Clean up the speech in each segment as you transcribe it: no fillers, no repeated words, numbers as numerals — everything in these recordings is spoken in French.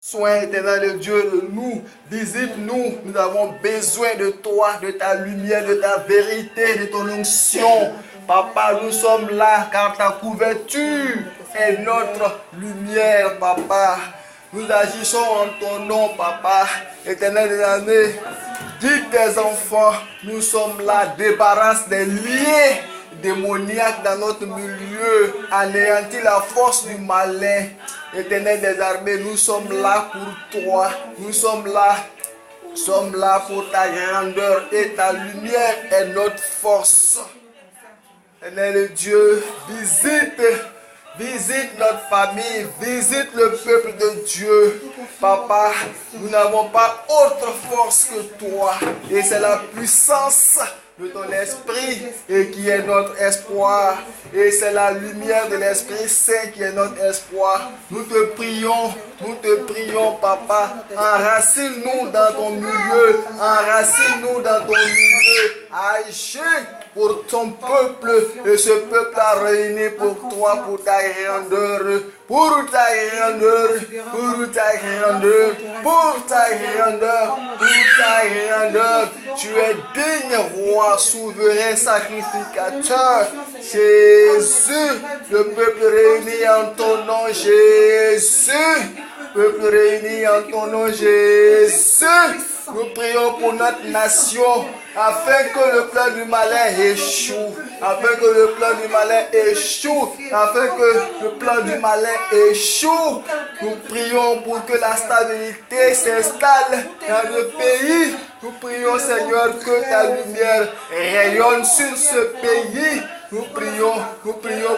Soin éternel de Dieu de nous, visite-nous, nous avons besoin de toi, de ta lumière, de ta vérité, de ton onction. Papa, nous sommes là car ta couverture est notre lumière, papa. Nous agissons en ton nom, papa, éternel des années. Dis tes enfants, nous sommes là, débarrasse des liens démoniaques dans notre milieu, anéantis la force du malin. Éternel des armées, nous sommes là pour toi, nous sommes là pour ta grandeur et ta lumière est notre force. Éternel Dieu, visite notre famille, visite le peuple de Dieu. Papa, nous n'avons pas autre force que toi et c'est la puissance de ton esprit et qui est notre espoir et c'est la lumière de l'Esprit Saint qui est notre espoir. Nous te prions papa, enracine-nous dans ton milieu, enracine-nous dans ton milieu, agis pour ton peuple et ce peuple a réuni pour toi, pour ta grandeur, pour ta grandeur, pour ta grandeur, pour ta grandeur, pour ta grandeur. Tu es digne, roi, souverain, sacrificateur. Jésus, le peuple réuni en ton nom, Jésus. Peuple réuni en ton nom, Jésus. Nous prions pour notre nation afin que le plan du malin échoue, afin que le plan du malin échoue, afin que le plan du malin échoue. Nous prions pour que la stabilité s'installe dans le pays. Nous prions, Seigneur, que ta lumière rayonne sur ce pays. Nous prions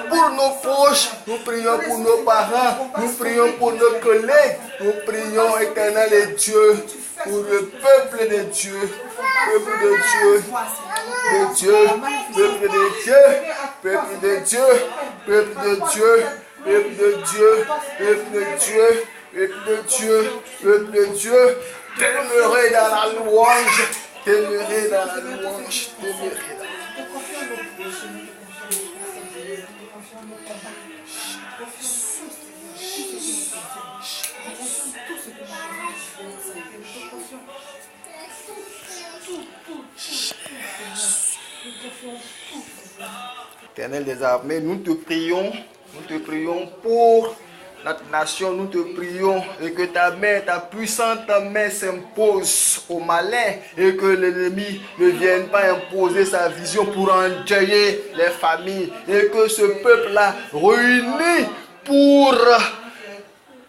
pour nos proches, nous prions pour nos parents, nous prions pour nos collègues, nous prions, éternel et Dieu, pour le peuple de Dieu, peuple de Dieu, de Dieu, peuple de Dieu, peuple de Dieu, peuple de Dieu, peuple de Dieu, peuple de Dieu, peuple de Dieu, peuple de Dieu, demeurer dans la louange, demeurer dans la louange, demeurer dans la louange. Éternel des armées, nous te prions pour notre nation, nous te prions et que ta main, ta puissante main s'impose au malin et que l'ennemi ne vienne pas imposer sa vision pour endeuiller les familles et que ce peuple-là réuni pour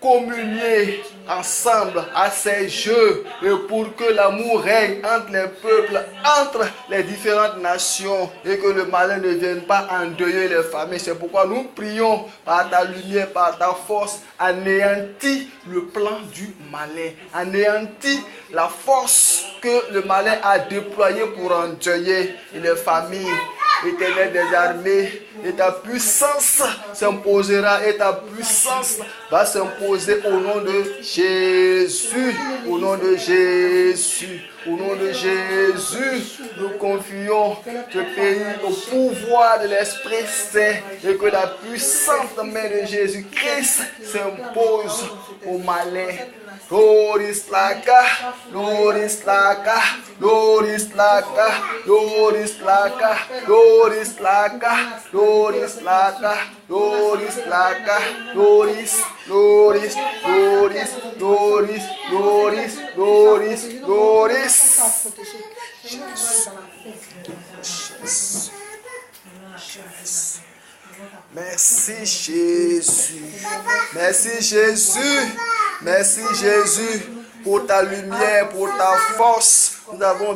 communier ensemble à ces jeux et pour que l'amour règne entre les peuples, entre les différentes nations et que le malin ne vienne pas endeuiller les familles. C'est pourquoi nous prions par ta lumière, par ta force, anéantis le plan du malin, anéantis la force que le malin a déployée pour endeuiller les familles. Éternel des armées, et ta puissance s'imposera et ta puissance va s'imposer au nom de Jésus, au nom de Jésus, au nom de Jésus. Nous confions ce pays au pouvoir de l'Esprit Saint et que la puissante main de Jésus-Christ s'impose au malin. Lord is like a, Lord is like a, Lord is like a, Lord is like a, Lord is like a, Lord is like a, Lord is like a, Lord is, Lord is, Lord is, Lord is, Lord is, Lord is, Lord is. Merci Jésus, merci Jésus, merci Jésus pour ta lumière, pour ta force. Nous avons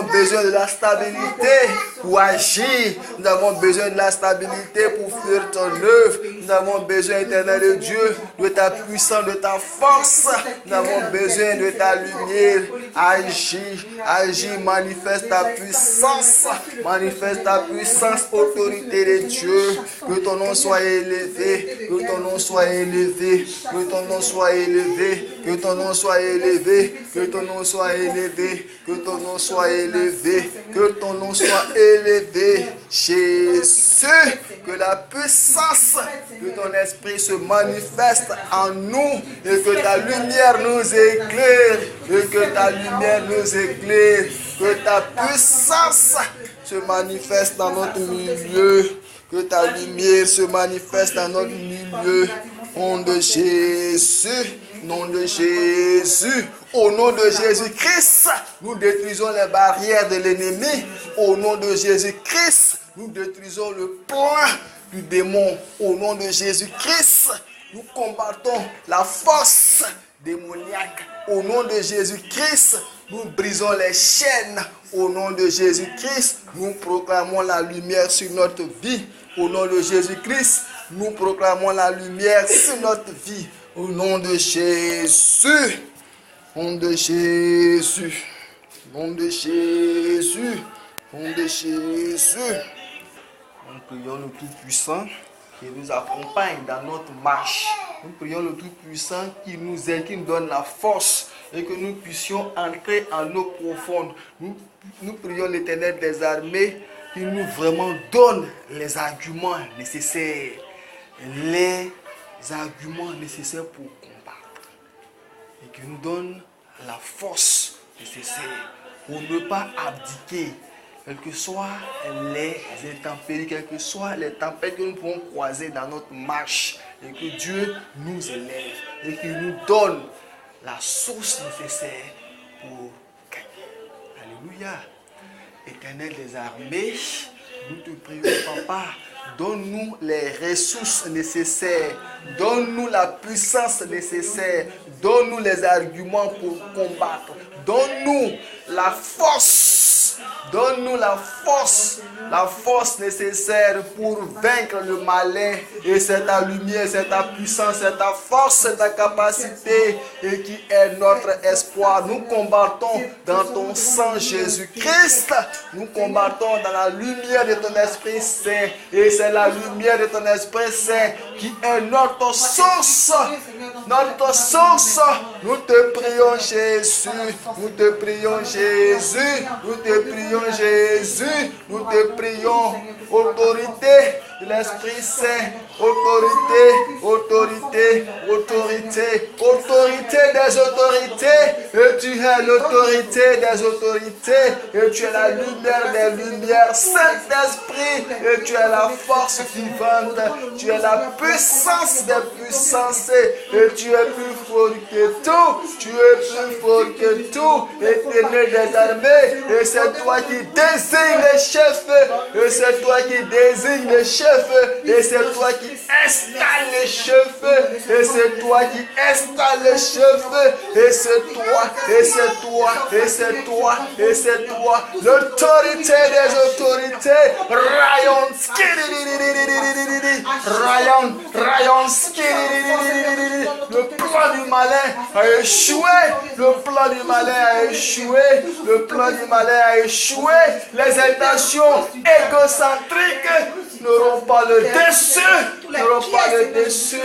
besoin de la stabilité pour agir. Nous avons besoin de la stabilité pour faire ton œuvre. Nous avons besoin, éternel de Dieu, de ta puissance, de ta force. Nous avons besoin de ta lumière. Agis, manifeste ta puissance, autorité de Dieu. Que ton nom soit élevé, que ton nom soit élevé, que ton nom soit élevé, que ton nom soit élevé, que ton nom soit élevé, que ton nom soit élevé, que ton nom soit élevé. Jésus, que la puissance de ton esprit se manifeste en nous et que ta lumière nous éclaire, et que ta lumière nous éclaire, que ta puissance se manifeste dans notre milieu, que ta lumière se manifeste dans notre milieu. Au nom de Jésus, nom de Jésus, au nom de Jésus-Christ, nous détruisons les barrières de l'ennemi. Au nom de Jésus-Christ, nous détruisons le plan du démon. Au nom de Jésus-Christ, nous combattons la force démoniaque. Au nom de Jésus-Christ, nous brisons les chaînes. Au nom de Jésus-Christ, nous proclamons la lumière sur notre vie. Au nom de Jésus-Christ, nous proclamons la lumière sur notre vie. Au nom de Jésus. Au nom de Jésus. Au nom de Jésus. Au nom de Jésus. Nous prions le Tout-Puissant qui nous accompagne dans notre marche. Nous prions le Tout-Puissant qui nous aide, qui nous donne la force et que nous puissions entrer en eau profonde. Nous prions l'Éternel des armées qui nous vraiment donne les arguments nécessaires. Les arguments nécessaires pour combattre. Et qui nous donne la force nécessaire pour ne pas abdiquer. Quelles que soient les intempéries, quelles que soient les tempêtes que nous pouvons croiser dans notre marche, et que Dieu nous élève et qu'il nous donne la source nécessaire pour gagner. Alléluia. Éternel des armées, nous te prions, Papa, donne-nous les ressources nécessaires, donne-nous la puissance nécessaire, donne-nous les arguments pour combattre, donne-nous la force, donne-nous la force nécessaire pour vaincre le malin. Et c'est ta lumière, c'est ta puissance, c'est ta force, c'est ta capacité et qui est notre espoir. Nous combattons dans ton sang Jésus-Christ. Nous combattons dans la lumière de ton Esprit Saint. Et c'est la lumière de ton Esprit Saint qui est notre source. Notre source. Nous te prions Jésus. Nous te prions Jésus. Nous te prions Jésus. Nous te prions autorité de l'Esprit Saint. Autorité, autorité, autorité, autorité des autorités. Et tu es l'autorité des autorités. Et tu es la lumière des lumières. Saint-Esprit. Et tu es la force vivante. Tu es la puissance des puissances. Et tu es plus fort que tout. Tu es plus fort que tout. Éternel des armées. Et c'est toi qui désignes les chefs. Et c'est toi qui désignes les chefs. Et c'est toi qui installe les chefs, et c'est toi qui installe les chefs, et c'est toi, et c'est toi, et c'est toi, et c'est toi, l'autorité des autorités. Rayon, rayon, le plan du malin a échoué, le plan du malin a échoué, le plan du malin a échoué, les intentions égocentriques n'auront pas le dessus, n'auront pas le dessus.